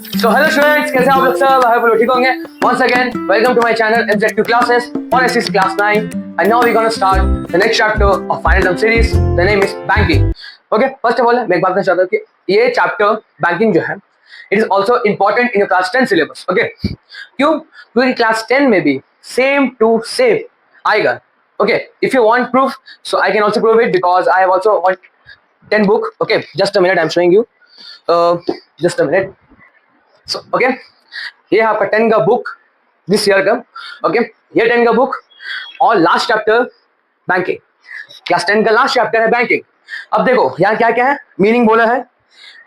So hello students, कैसे आप लोग सब? I hope you ठीक होंगे. Once again, welcome to my channel MZ2 Classes for SC Class 9. And now we're gonna start the next chapter of Final Term series. The name is Banking. Okay, first of all, मैं एक बात कहना चाहता हूँ कि ये chapter Banking जो है, it is also important in your class 10 syllabus. Okay, क्यों? क्योंकि class 10 में भी same to same आएगा. Okay, if you want proof, so I can also prove it because I have also want 10 book. Okay, just a minute, I'm showing you. Just a minute. So okay, ये है आपका 10 का book this year का. Okay, ये 10 का book और last chapter banking. Class 10 का last chapter है बैंकिंग. अब देखो यहाँ क्या क्या है, मीनिंग बोला है,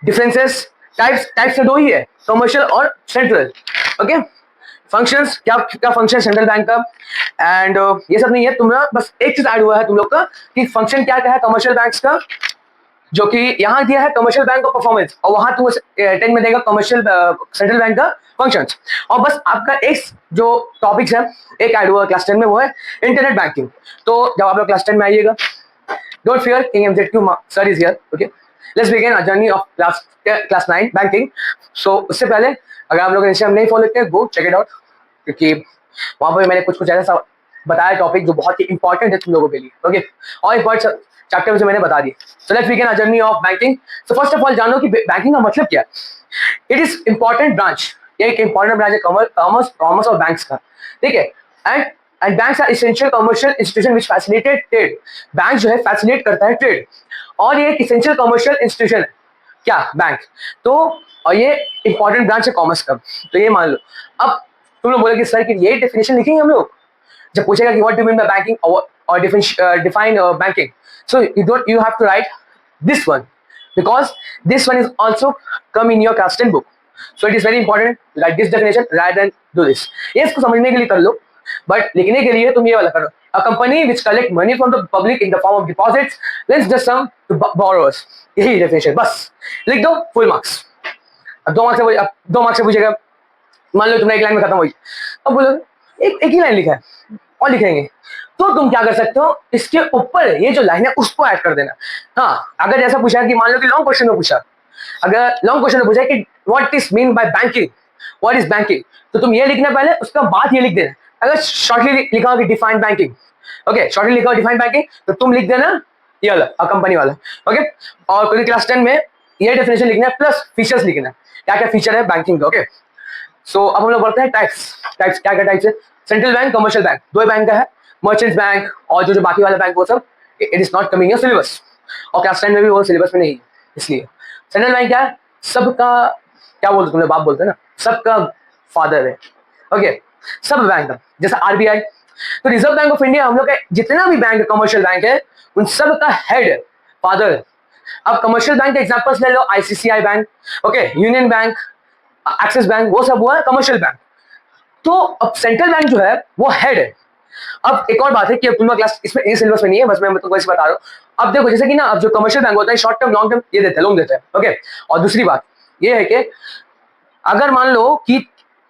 डिफरेंसेस, टाइप्स तो दो ही है, कमर्शियल और सेंट्रल. ओके, फंक्शंस, क्या क्या फंक्शन सेंट्रल बैंक का, एंड ये सब नहीं है. तुम्हारा बस एक चीज ऐड हुआ है तुम लोग का कि फंक्शन क्या क्या है कमर्शियल बैंक्स का, जो कि यहाँ दिया है कमर्शियल बैंक का परफॉर्मेंस, और वहां तुम 10 में देगा कमर्शियल सेंट्रल बैंक का फंक्शंस. और बस आपका एक जो टॉपिक्स है एक ऐड हुआ क्लास 10 में, वो है इंटरनेट बैंकिंग. तो जब आप लोग क्लास 10 में आइएगा, don't fear, king MZ2 sir is here. Okay, let's begin our journey of class 9 banking. So उससे पहले अगर आप लोग इंस्टाग्राम नहीं फॉलो करते, गो चेक इट आउट, क्योंकि वहां पर मैंने कुछ कुछ ऐसा बताया टॉपिक जो बहुत ही इंपॉर्टेंट है तुम लोगों के लिए. ओके, और इंपॉर्टेंट चैप्टर से मैंने बता दी. So let's begin our journey of banking. So first of all जानो कि बैंकिंग का मतलब क्या है. इट इज इंपॉर्टेंट ब्रांच, ये एक इंपॉर्टेंट ब्रांच है कॉमर्स और बैंक्स का. ठीक है, and banks are essential commercial institution which facilitate trade. Bank जो है फैसिलिटेट करता है ट्रेड, और ये एक एसेंशियल कमर्शियल इंस्टीट्यूशन है. क्या? बैंक. तो और ये इंपॉर्टेंट ब्रांच है कॉमर्स का. तो ये मान लो. अब तुम लोग बोले कि सर कि ये डेफिनेशन लिखेंगे हम लोग जब पूछेगा कि what do mean by banking और define banking. So you have to write this one, because this one is also come in your class 10 book. So it is very important to write this definition rather than do this. ये इसको समझने के लिए कर लो, but लिखने के लिए तुम ये वाला करो. A company which collect money from the public in the form of deposits lends the sum to borrowers. यही definition, बस लिख दो, full marks. अब 2 मार्क्स से पूछेगा, मान लो तुमने एक लाइन में खत्म हुई, अब बोलो एक ही लाइन लिखा है और लिखेंगे, तो तुम क्या कर सकते हो, इसके ऊपर ये जो लाइन है उसको ऐड कर देना. हाँ, अगर जैसा पूछा कि मान लो कि लॉन्ग क्वेश्चन में पूछा, अगर लॉन्ग क्वेश्चन में पूछा कि what is mean by banking, what is banking, तो तुम ये लिखना पहले, उसका बाद ये लिख देना. अगर शॉर्टली लिखा हो कि डिफाइन बैंकिंग, ओके, शॉर्टली लिखा हो डिफाइन बैंकिंग, तो तुम लिख देना ये वाला कंपनी वाला. ओके, और क्योंकि क्लास 10 में ये डेफिनेशन लिखना है प्लस फीचर्स लिखना है, क्या क्या फीचर है बैंकिंग का. ओके, सो अब हम लोग बढ़ते हैं टाइप्स. क्या क्या टाइप्स है. सेंट्रल बैंक, कमर्शियल बैंक, दो बैंक का है. मर्चेंट्स बैंक और जो बाकी वाला बैंक, वो सब it is not coming your syllabus, और क्लास 10 में भी वो सिलेबस में नहीं है. इसलिए सेंट्रल बैंक क्या है, सबका क्या बोलते तुमने, बाप बोलते हैं ना, सबका फादर है. ओके, सब बैंक का, जैसा RBI, तो रिजर्व बैंक ऑफ इंडिया, हम लोग का जितना भी बैंक है कमर्शियल बैंक है, उन सब का हेड है, फादर है. अब कमर्शियल बैंक के एग्जांपल्स ले लो, ICICI bank, okay, union bank, axis bank, वो सब हुआ कमर्शियल बैंक. तो अब सेंट्रल बैंक जो है वो हेड है. अब एक और बात है कि अब तुम्हारा क्लास इसमें ये सिलेबस में नहीं है, बस मैं तुमको ऐसे बता रहा हूँ. अब देखो जैसे कि ना, अब जो कमर्शियल बैंक होता है शॉर्ट टर्म लॉन्ग टर्म ये देते हैं, लोन देते हैं. ओके, और दूसरी बात ये है कि अगर मान लो कि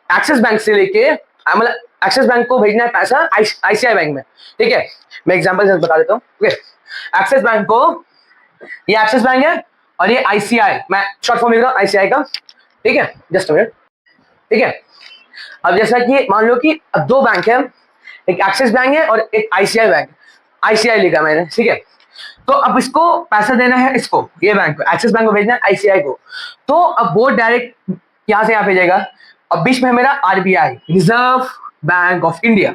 एक्सिस बैंक से लेके मतलब एक्सिस बैंक को भेजना है पैसा ICICI बैंक में, ठीक है, मैं एग्जांपल बता देता हूँ. ओके, एक्सिस बैंक को, ये एक्सिस बैंक है और ये ICI, मैं शॉर्ट फॉर्म लिख रहा हूँ ICI का. ठीक है, जस्ट अ मिनट. ठीक है, अब जैसा कि मान लो कि अब दो बैंक है, एक एक्सिस बैंक है और एक ICI बैंक. ICI लिखा मैंने, ठीक है. तो अब इसको पैसा देना है, इसको ये बैंक को, एक्सिस बैंक को भेजना है ICI को. तो अब वो डायरेक्ट यहाँ से यहाँ भेजेगा. अब बीच में है मेरा RBI, reserve Bank of India,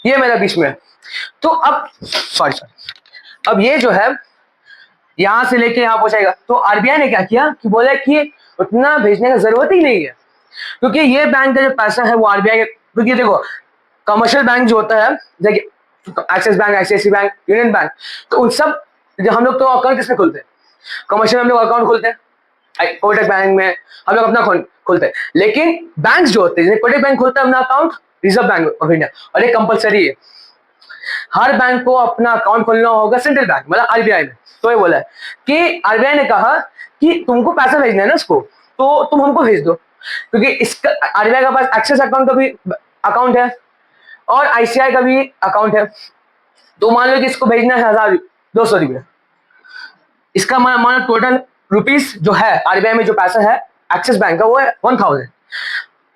ये मेरा बीच में है. तो अब सॉरी अब ये जो है यहाँ से लेके यहाँ पहुंचाएगा. तो RBI ने क्या किया कि बोला कि उतना भेजने का जरूरत ही नहीं है, क्योंकि ये बैंक का जो पैसा है वो RBI के, क्योंकि देखो कमर्शियल बैंक जो होता है जैसे axis bank, ICICI bank, union bank, तो उन सब हम लोग तो अकाउंट किसमें खोलते हैं, कमर्शियल में हम लोग अकाउंट खोलते हैं, कोटक बैंक में हम लोग अपना खोलते हैं. लेकिन बैंक जो होते हैं, जैसे कोटक बैंक खोलता है अपना account reserve Bank of India, और ये कंपलसरी है, हर बैंक को अपना अकाउंट खोलना होगा सेंट्रल बैंक मतलब RBI में. तो ये बोला है कि RBI ने कहा कि तुमको पैसा भेजना है ना इसको, तो तुम हमको भेज दो, क्योंकि इसका RBI का पास एक्सिस अकाउंट का भी अकाउंट है और ICI का भी अकाउंट है. तो मान लो कि इसको भेजना है 1200 रुपये, इसका मानो टोटल रुपीस जो है RBI में जो पैसा है एक्सिस बैंक का वो है 1000,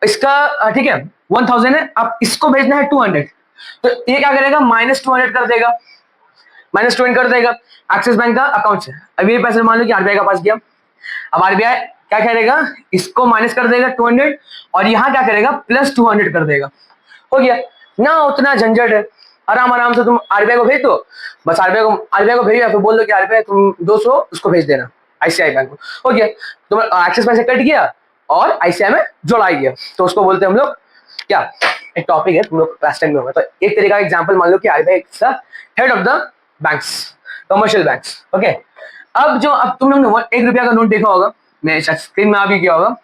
इसका ठीक है 1000 है, अब इसको भेजना है 200, तो ये क्या करेगा -200 कर देगा, -200 कर देगा एक्सिस बैंक का अकाउंट से। अब ये पैसे मान लो कि आरबीआई के पास गया, अब आरबीआई क्या करेगा, इसको माइनस कर देगा 200 और यहाँ क्या करेगा +200 कर देगा, हो गया ना, उतना झंझट है, आराम आराम से तुम आरबीआई को भेज दो, बस आरबीआई को भेज, या फिर बोल दो कि आरबीआई तुम 200 उसको भेज देना आईसीआई बैंक को, हो गया, तुम एक्सिस बैंक से कट गया और आईसीआई में जोड़ा गया, तो उसको बोलते हैं हम लोग क्या, एक टॉपिक है तुम लोग क्लास 10 में होगा, तो एक तरीका का एग्जांपल मान लो कि RBI is the head of the banks, commercial banks, okay. अब तुम लोग ने 1 रुपया का नोट देखा होगा, मैं स्क्रीन में आ भी किया होगा,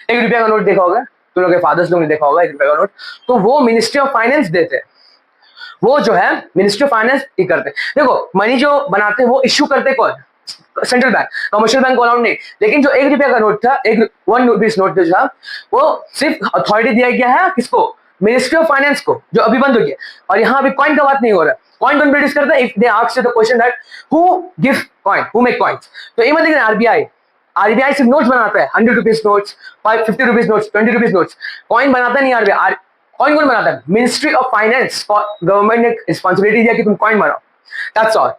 1 रुपया का नोट देखा होगा, तुम लोग के फादर्स लोग ने देखा होगा 1 रुपया का नोट, तो वो मिनिस्ट्री ऑफ फाइनेंस देते हैं, वो जो है मिनिस्ट्री ऑफ फाइनेंस ही करते हैं। देखो मनी जो बनाते हैं वो इश्यू करते कौन, सेंट्रल बैंक, कमर्शियल बैंक को अलाउड नहीं, लेकिन जो 1 रुपया का नोट था, 1 रुपीस नोट जो था, वो सिर्फ अथॉरिटी दिया गया है किसको, मिनिस्ट्री ऑफ फाइनेंस को, जो अभी बंद हो गया। और यहाँ अभी कॉइन का बात नहीं हो रहा है, कॉइन कौन प्रोड्यूस करता है, if they ask you the question that who give coin, who make coins, तो ये मत देखना आरबीआई सिर्फ नोट्स बनाता है, 100 rupees notes, 50 rupees notes, 20 rupees notes, coin बनाता नहीं आरबीआई, कॉइन कौन बनाता है, मिनिस्ट्री ऑफ फाइनेंस, गवर्नमेंट ने रिस्पॉन्सिबिलिटी दिया कि तुम कॉइन बनाओ, दैट्स ऑल।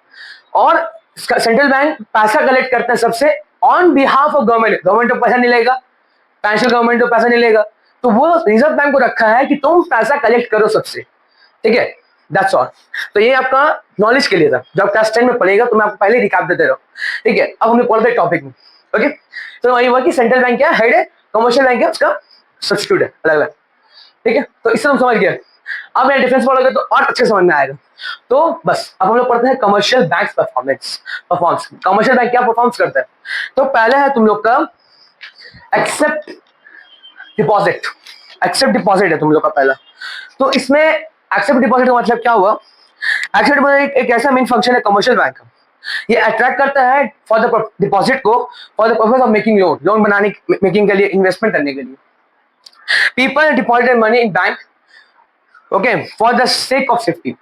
और सेंट्रल बैंक पैसा कलेक्ट करता है सबसे on behalf of government, government को पैसा नहीं लेगा, नेशनल गवर्नमेंट को पैसा नहीं लेगा, तो वो रिजर्व बैंक को रखा है कि तुम पैसा कलेक्ट करो सबसे, ठीक है, दैट्स ऑल। तो ये आपका नॉलेज के लिए था, जब क्लास 10 में पढ़ेगा तो मैं आपको पहले रिकैप देते रहो, ठीक है। अब हमने पढ़ते टॉपिक में, ओके, तो वही हुआ कि सेंट्रल बैंक क्या हेड है, कमर्शियल बैंक है उसका सब्स्टिट्यूट है, अलग अलग, ठीक है। तो इससे हम समझ गए, अब मैं डिफरेंस पढ़ोगे तो और अच्छे समझ में आएगा। तो बस अब हम लोग पढ़ते हैं commercial bank performance, commercial bank क्या परफॉर्म्स करता है। तो पहले है तुम लोग का एक्सेप्ट डिपॉजिट, एक्सेप्ट डिपॉजिट है तुम लोग का पहला। तो इसमें एक्सेप्ट डिपॉजिट का मतलब क्या हुआ, एक्सेप्ट डिपॉजिट एक ऐसा मेन फंक्शन है कमर्शियल बैंक का, ये अट्रैक्ट करता है फॉर द डिपॉजिट को, for the purpose of making loan, loan बनाने मेकिंग के लिए, इन्वेस्टमेंट करने के लिए। People deposited money in bank, okay, for the sake of safety.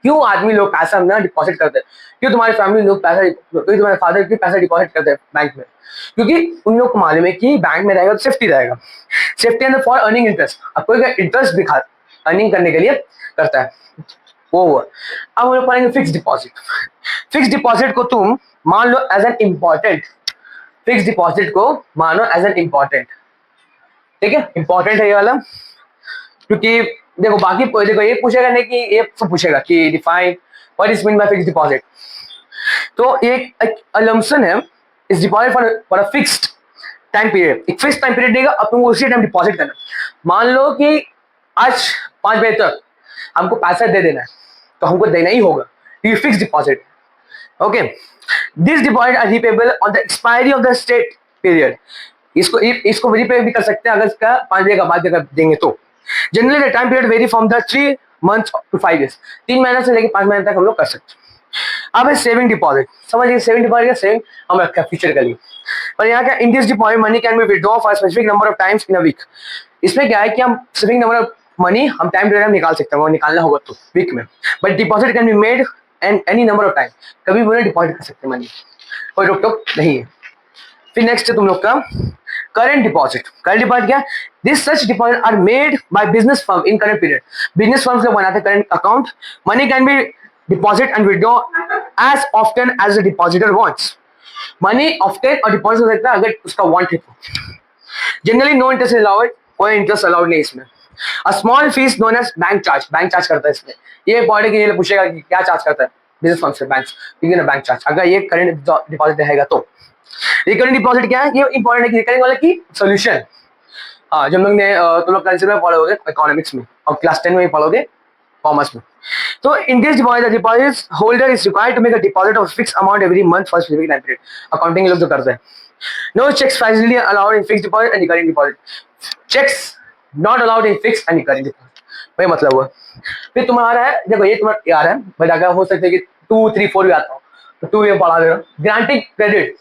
क्यों आदमी लोग पैसा ना डिपॉजिट करते हैं, क्यों तुम्हारी फैमिली लोग पैसा, क्यों तुम्हारे फादर क्यों पैसा डिपॉजिट करते हैं बैंक में, क्योंकि उन लोग को मालूम है कि बैंक में रहेगा तो सेफ्टी रहेगा, safety and for earning interest, अब कोई इंटरेस्ट दिखा अर्निंग करने के लिए करता है, वो हुआ। अब हम लोग पढ़ेंगे फिक्स डिपॉजिट। फिक्स डिपॉजिट को तुम मान लो as an important, fix deposit को मानो एज एन इम्पॉर्टेंट, ठीक है, इंपॉर्टेंट है ये वाला, क्योंकि देखो बाकी देखो ये पूछेगा नहीं कि ये सब पूछेगा कि define what is mean by fixed deposit, तो एक अलम्पशन है, इस deposit for a fixed time period, एक फिक्स टाइम पीरियड देगा, अब तुमको उसी टाइम डिपॉजिट करना। मान लो कि आज 5 बजे तक हमको पैसा दे देना है, तो हमको देना ही होगा, ये fix deposit, okay. This deposit are repayable on the expiry of the state period, इसको रीपे भी कर सकते हैं अगर इसका 5 बजे का बाद देंगे तो। Generally the time period very from the 3 months to 5 years, 3 महीने से लेकर 5 महीने तक हम लोग कर सकते हैं। अब है सेविंग डिपॉजिट, समझिए सेविंग डिपॉजिट का सेविंग हम रखा है फ्यूचर के लिए, पर यहाँ क्या, in this deposit money can be withdraw for specific number of times in a week. इसमें क्या है कि हम स्पेसिफिक नंबर ऑफ मनी हम टाइम पीरियड में निकाल सकते हैं, वो निकालना होगा तो वीक में, but deposit can be made and any number of time, कभी भी डिपॉजिट कर सकते हैं मनी, कोई रोक टोक नहीं है। फिर नेक्स्ट है तुम लोग का करंट डिपॉजिट। करंट डिपॉजिट क्या, this such deposit are made by business firm in current period, business firms लोग बनाते हैं current account, money can be deposit and withdraw as often as the depositor wants, money often और deposit हो सकता है अगर उसका वांट है तो। जनरली नो इंटरेस्ट अलाउड, कोई इंटरेस्ट अलाउड नहीं इसमें। A small fee known as bank charge, bank charge करता है इसमें, ये इंपॉर्टेंट के लिए पूछेगा कि क्या चार्ज करता है बिजनेस फर्म से बैंक, क्योंकि ना बैंक चार्ज अगर ये करंट डिपॉजिट रहेगा तो। रिकरिंग डिपॉजिट क्या है, ये इंपॉर्टेंट है कि रिकरिंग वाला की सोल्यूशन, हाँ जो हम लोग ने तुम लोग कंसिडर में पढ़ोगे इकोनॉमिक्स में और क्लास 10 में ही पढ़ोगे कॉमर्स में। तो in this deposit the deposit holder is required to make a deposit of fix amount every month for specific time period, accounting लोग जो करते हैं। No cheques finally allowed in fix deposit and recurring deposit, cheques not allowed in fix and recurring deposit, वही मतलब हुआ। फिर तुम्हारा है, देखो ये तुम्हारा यार है, बट अगर हो सकता है कि 2, 3, 4 भी आता हो तो 2 ये पढ़ा दे रहा हूँ। ग्रांटिंग क्रेडिट,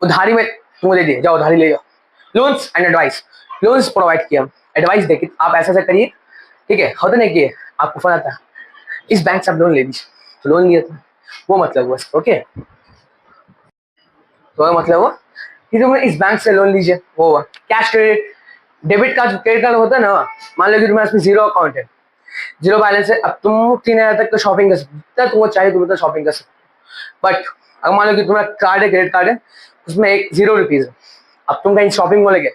उधारी में तुमको दे दिए, जाओ उधारी ले जाओ। Loans and advice, loans provide किया, एडवाइस देके आप ऐसा ऐसा करिए, ठीक है, होता नहीं किए आपको फल आता, इस बैंक से आप लोन ले लीजिए, तो लोन लिया था, वो मतलब हुआ, ओके, तो मतलब वो कि तुम इस बैंक से लोन लीजिए, वो हुआ cash credit. Debit card credit card होता है ना, मान लो कि तुम्हारे पास जीरो अकाउंट है, जीरो बैलेंस है, अब तुम 3,000 तक तो शॉपिंग कर सकते हो, जितना तुमको चाहिए तुम उतना शॉपिंग कर सकते हो। बट अगर मान लो कि तुम्हारा कार्ड है, क्रेडिट कार्ड है, उसमें एक 0 रुपीज है, अब तुम कहीं शॉपिंग मॉल गए,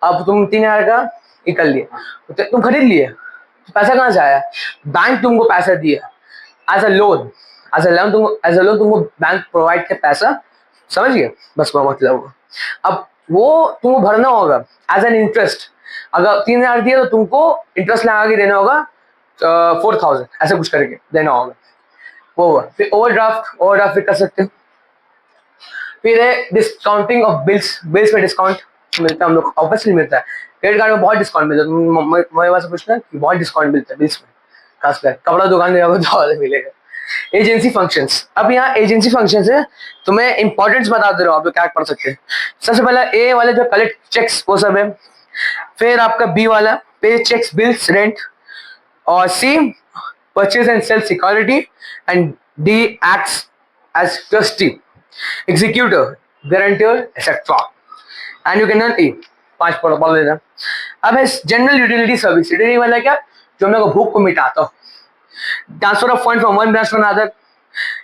अब तुम 3,000 का ये कर लिए, तो तुम खरीद लिए, तो पैसा कहाँ से आया? बैंक तुमको पैसा दिया as a loan, as a loan तुमको बैंक प्रोवाइड के पैसा, समझ गए? बस वो मतलब हुआ। अब वो तुमको भरना होगा एज एन इंटरेस्ट, अगर 3,000 दिया तो तुमको इंटरेस्ट लगा के देना होगा 4,000, ऐसे कुछ करके देना होगा, वो हुआ। फिर ओवरड्राफ्ट भी कर सकते हो। फिर है डिस्काउंटिंग ऑफ बिल्स, बिल्स में डिस्काउंट मिलता है हम लोग, ऑब्वियसली मिलता है। क्रेडिट कार्ड में बहुत डिस्काउंट मिलता है, मेरे पास पूछना कि बहुत डिस्काउंट मिलता है बिल्स में, खासकर कपड़ा दुकान में जाओगे तो ज़्यादा मिलेगा। एजेंसी फंक्शंस, अब यहाँ एजेंसी फंक्शंस है, तो मैं इंपॉर्टेंस बता दे रहा हूँ, आप लोग क्या पढ़ सकते हैं। सबसे पहला ए वाले जो कलेक्ट चेक्स वो सब है, फिर आपका बी वाला पे चेक्स बिल्स रेंट, और C purchase and sale security, and D acts as trustee, executor, guarantor etcetera, and you can run a. 5 पढ़ लेना। अब है जनरल यूटिलिटी सर्विस, यूटिलिटी वाला क्या, जो हम लोग को भूख को मिटाता हो, transfer of fund from one branch to another.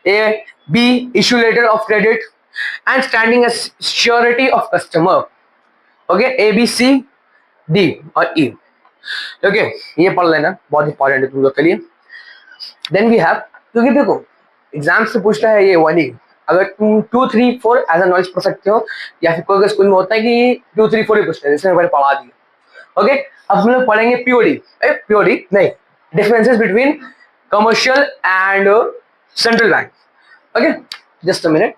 A, B, issue letter of credit and standing as surety of customer. Okay, A, B, C, D और E. Okay, ये पढ़ लेना, बहुत इंपॉर्टेंट है तुम लोग के लिए। Then we have, क्योंकि देखो एग्जाम से पूछता है ये वाली, अगर तुम 2, 3, 4 एज नॉलेज पढ़ सकते हो, या फिर कोई स्कूल में होता है कि 2, 3, 4 ही पूछते हैं, जैसे मैंने पढ़ा दिया। ओके, अब हम लोग पढ़ेंगे पीओडी। पीओडी नहीं, differences between commercial and central bank. Okay, just a minute.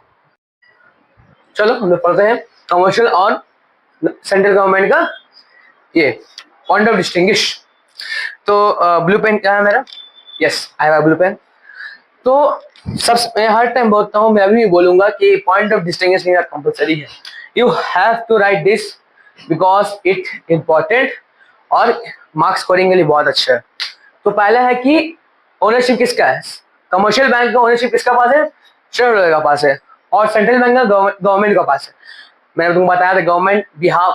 चलो हम लोग पढ़ते हैं कमर्शियल और सेंट्रल गवर्नमेंट का ये पॉइंट ऑफ डिस्टिंग्विश। तो ब्लू पेन क्या है मेरा? Yes, I have blue pen. तो सब मैं हर टाइम बोलता हूँ, मैं अभी भी बोलूंगा कि पॉइंट ऑफ डिस्टिंग्विश मेरा कंपलसरी है। You have to write this because it important और मार्क्स स्कोरिंग के लिए बहुत अच्छा है। तो पहला है कि ओनरशिप किसका है? कमर्शियल बैंक का ओनरशिप किसका पास है? शेयर होल्डर का पास है। और सेंट्रल बैंक का गवर्नमेंट का पास है। मैंने तुमको बताया था गवर्नमेंट बिहार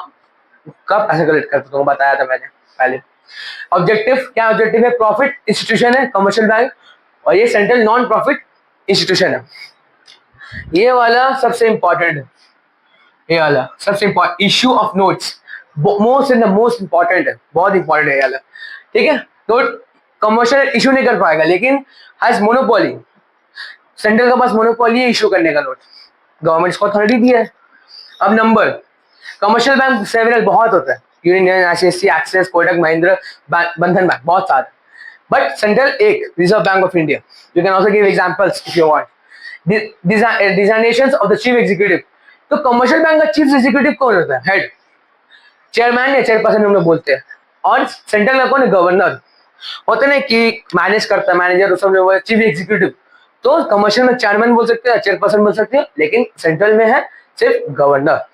का पैसा कलेक्ट करता, तुमको बताया था मैंने पहले। ऑब्जेक्टिव क्या? ऑब्जेक्टिव है प्रॉफिट इंस्टीट्यूशन है कमर्शियल बैंक, और ये सेंट्रल नॉन प्रॉफिट इंस्टीट्यूशन है। ये वाला सबसे इंपॉर्टेंट है, ये वाला सबसे important, issue of notes most important है, बहुत इंपॉर्टेंट है ये वाला। ठीक है, तो कमर्शियल इशू नहीं कर पाएगा, लेकिन हैज मोनोपोली, सेंट्रल का पास मोनोपोली है इशू करने का नोट, गवर्नमेंट इसको अथॉरिटी दी है। अब नंबर, कमर्शियल बैंक सेवरल बहुत होता है, Union, ICIC, Axis, Kotak Mahindra, Bandhan Bank, बहुत सारे। बट सेंट्रल एक, Reserve Bank of India. You can also give examples if you want. Designations of the chief executive, तो कमर्शियल बैंक का चीफ एग्जीक्यूटिव कौन होता है? हेड, चेयरमैन या चेयरपर्सन हम लोग बोलते हैं। और सेंट्रल का कौन है? गवर्नर होते ना, कि मैनेज करता है, मैनेजर उस समय चीफ एग्जीक्यूटिव। तो कमर्शियल में चेयरमैन बोल सकते हैं, चेयरपर्सन बोल सकते हैं, लेकिन सेंट्रल में है सिर्फ governor.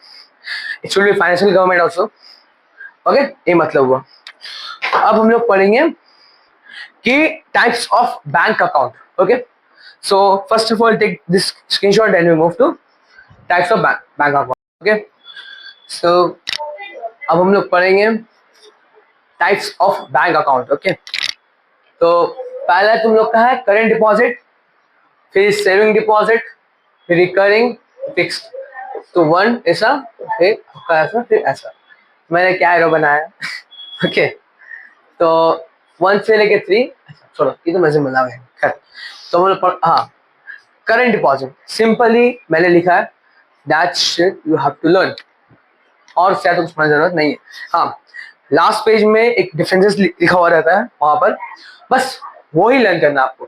It should be financial government also. Okay, ये मतलब हुआ। अब हम लोग पढ़ेंगे कि types of bank account. Okay, so first of all take this screenshot and we move to types of bank account. Okay, so अब हम लोग पढ़ेंगे types of bank account. Okay, तो पहला तुम लोग का है करेंट डिपॉजिट, फिर सेविंग डिपॉजिट, फिर रिकरिंग, फिक्स्ड। तो 1 ऐसा, फिर ऐसा, फिर ऐसा। मैंने क्या एरो बनाया? ओके, तो 1 से लेके 3, चलो ये तो मजे में बना है। तो मतलब हाँ, करेंट डिपॉजिट सिंपली मैंने लिखा है that sheet you have to learn, और शायद कुछ पढ़ने जरूरत नहीं है। हाँ, लास्ट पेज में एक डिफरेंसेस लिखा हुआ रहता है वहां पर, बस वो ही लर्न करना आपको।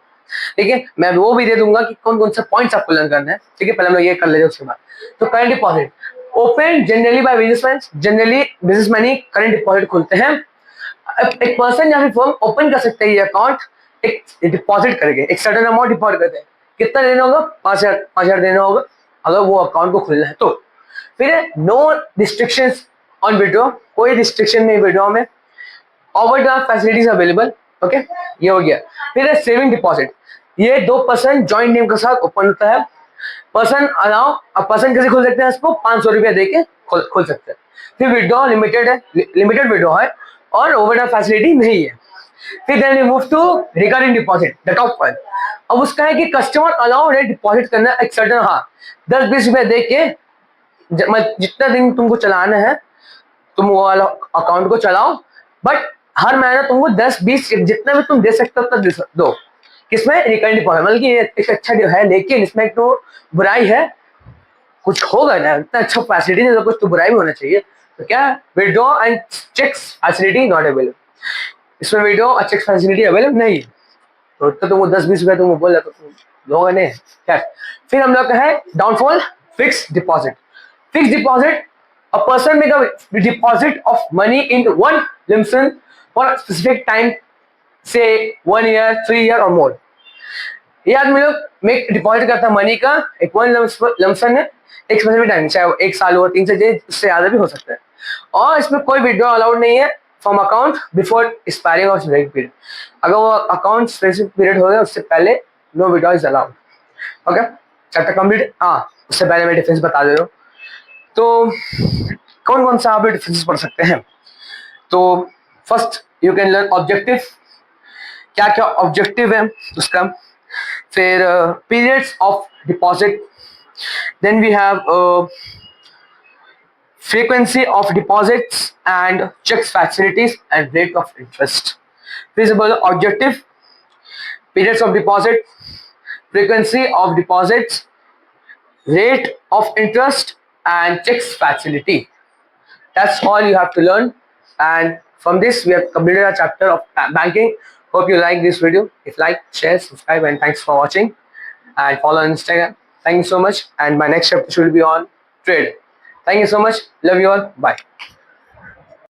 ठीक है, मैं वो भी दे दूंगा कि कौन कौन से पॉइंट्स आपको लर्न करना है। ठीक है, पहले हम लोग ये कर लेते हैं, उसके बाद तो current deposit open generally by businessman, generally businessman ही करेंट डिपॉजिट खोलते हैं। एक पर्सन या फिर फर्म ओपन कर सकते हैं ये अकाउंट एक डिपॉजिट करके, एक सर्टेन अमाउंट डिपॉजिट करते हैं। कितना देना होगा? 5,000 देना होगा अगर वो अकाउंट को खोलना है तो। फिर नो रिस्ट्रिक्शंस ऑन विड्रॉ, कोई रिस्ट्रिक्शन नहीं विड्रॉ में। Overdraft facilities available. ओके, ये हो गया। फिर सेविंग डिपॉजिट, ये 2% जॉइंट नेम के साथ ओपन होता है। पर्सन कैसे खोल सकते हैं इसको? 500 रुपया दे के खोल सकते हैं। फिर विड्रॉ लिमिटेड है, लिमिटेड विड्रॉ है और ओवरड्राफ्ट फैसिलिटी नहीं है। फिर then we move to recurring deposit, the top one. अब उसका है कि कस्टमर अलाउड है डिपॉजिट करना एक सर्टन, हाँ 10-20 रुपया दे के जितना दिन तुमको चलाना है तुम वो वाला अकाउंट को चलाओ, बट हर महीना तुमको 10-20 जितना भी तुम दे सकते हो उतना दो। किसमें? Recurring deposit. मतलब कि ये एक अच्छा डील है, लेकिन इसमें एक तो बुराई है, कुछ होगा ना, इतना अच्छा फैसिलिटी नहीं तो कुछ तो बुराई भी होना चाहिए। तो क्या? Withdraw and cheques facility not available. इसमें विड्रॉ और चेक फैसिलिटी अवेलेबल नहीं है। तो इतना तुमको 10-20 रुपया तुमको बोल रहा तो तुम दोगे नहीं। क्या? फिर हम लोग का है downfall, fix deposit. Fix deposit, a person make a deposit of money into one lump sum for a specific time, say 1 year, 3 year or more। ये आदमी लोग मेक डिपॉजिट करता है मनी का एक वन लमसम है एक स्पेसिफिक टाइम, चाहे वो 1 साल हो, 3 से उससे ज्यादा भी हो सकता है। और इसमें कोई विड्रॉ अलाउड नहीं है from account before expiring of specific period. अगर वो अकाउंट स्पेसिफिक पीरियड हो गया उससे पहले no withdraw is allowed. Okay, chapter complete. हाँ, उससे पहले मैं डिफरेंस बता दे रहा हूँ। तो कौन कौन सा आप डिफरेंस पढ़ सकते हैं? तो first you can learn objective, क्या क्या ऑब्जेक्टिव है उसका। फिर periods of deposit, then we have frequency of deposits and checks facilities and rate of interest। Visible objective, periods of deposit, frequency of deposits, rate of interest and checks facility. That's all you have to learn, and from this we have completed a chapter of banking. Hope you like this video. If like, share, subscribe, and thanks for watching, and follow on Instagram. Thank you so much, and my next chapter should be on trade. Thank you so much. Love you all. Bye.